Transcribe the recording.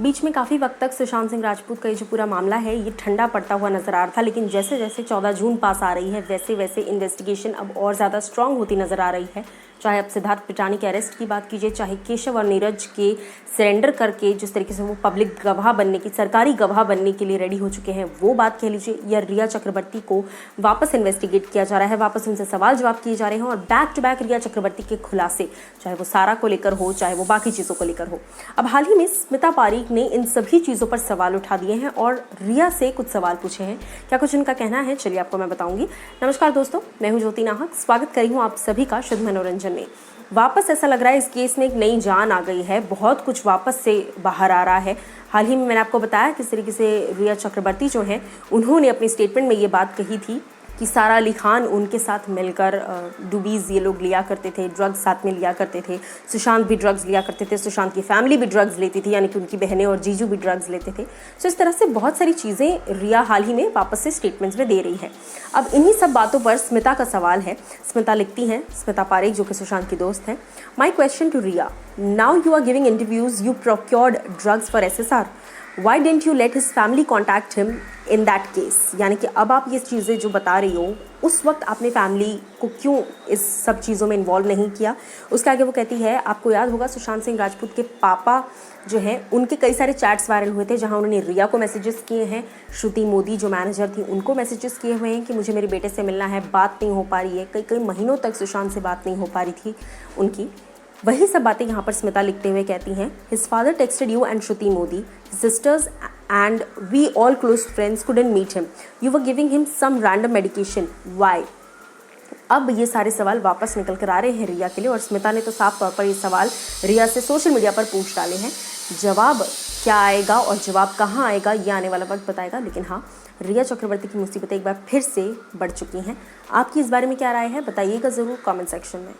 बीच में काफ़ी वक्त तक सुशांत सिंह राजपूत का ये जो पूरा मामला है ये ठंडा पड़ता हुआ नजर आ रहा था, लेकिन जैसे जैसे 14 जून पास आ रही है वैसे वैसे इन्वेस्टिगेशन अब और ज़्यादा स्ट्रांग होती नजर आ रही है। चाहे अब सिद्धार्थ पिटानी के अरेस्ट की बात कीजिए, चाहे केशव और नीरज के सरेंडर करके जिस तरीके से वो पब्लिक गवाह बनने की, सरकारी गवाह बनने के लिए रेडी हो चुके हैं, वो बात कह लीजिए, या रिया चक्रवर्ती को वापस इन्वेस्टिगेट किया जा रहा है, वापस उनसे सवाल जवाब किए जा रहे हैं और बैक टू बैक रिया चक्रवर्ती के खुलासे, चाहे वो सारा को लेकर हो, चाहे वो बाकी चीज़ों को लेकर हो। अब हाल ही में स्मिता पारीक ने इन सभी चीज़ों पर सवाल उठा दिए हैं और रिया से कुछ सवाल पूछे हैं। क्या कुछ उनका कहना है, चलिए आपको मैं बताऊंगी। नमस्कार दोस्तों, मैं हूं ज्योति नाहक, स्वागत करी हूं आप सभी का शुद्ध मनोरंजन में। वापस ऐसा लग रहा है इस केस में एक नई जान आ गई है, बहुत कुछ वापस से बाहर आ रहा है। हाल ही में मैंने आपको बताया किस तरीके से रिया चक्रवर्ती जो हैं उन्होंने अपनी स्टेटमेंट में ये बात कही थी कि सारा अली खान उनके साथ मिलकर डूबीज़ ये लोग लिया करते थे, ड्रग्स साथ में लिया करते थे, सुशांत भी ड्रग्स लिया करते थे, सुशांत की फैमिली भी ड्रग्स लेती थी, यानी कि उनकी बहनें और जीजू भी ड्रग्स लेते थे। तो इस तरह से बहुत सारी चीज़ें रिया हाल ही में वापस से स्टेटमेंट्स में दे रही है। अब इन्हीं सब बातों पर स्मिता का सवाल है। स्मिता लिखती हैं, स्मिता पारेख जो कि सुशांत की दोस्त हैं, my question to Rhea, now you are giving interviews, you procured drugs for SSR, Why didn't you let his family contact him in that case? यानी कि अब आप ये चीज़ें जो बता रही हो, उस वक्त आपने फैमिली को क्यों इस सब चीज़ों में इन्वॉल्व नहीं किया। उसके आगे वो कहती है, आपको याद होगा सुशांत सिंह राजपूत के पापा जो हैं उनके कई सारे चैट्स वायरल हुए थे जहां उन्होंने रिया को मैसेजेस किए हैं, श्रुति मोदी जो मैनेजर थी उनको मैसेजेस किए हुए हैं कि मुझे मेरे बेटे से मिलना है, बात नहीं हो पा रही है, कई महीनों तक सुशांत से बात नहीं हो पा रही थी उनकी। वही सब बातें यहाँ पर स्मिता लिखते हुए कहती हैं, his father texted you and Shruti Modi, sisters and we all close friends couldn't meet him, you were giving him some random medication, why. अब ये सारे सवाल वापस निकल कर आ रहे हैं रिया के लिए और स्मिता ने तो साफ तौर पर ये सवाल रिया से सोशल मीडिया पर पूछ डाले हैं। जवाब क्या आएगा और जवाब कहाँ आएगा ये आने वाला वक्त बताएगा, लेकिन हाँ, रिया चक्रवर्ती की मुसीबतें एक बार फिर से बढ़ चुकी हैं। आपकी इस बारे में क्या राय है, बताइएगा ज़रूर कमेंट सेक्शन में।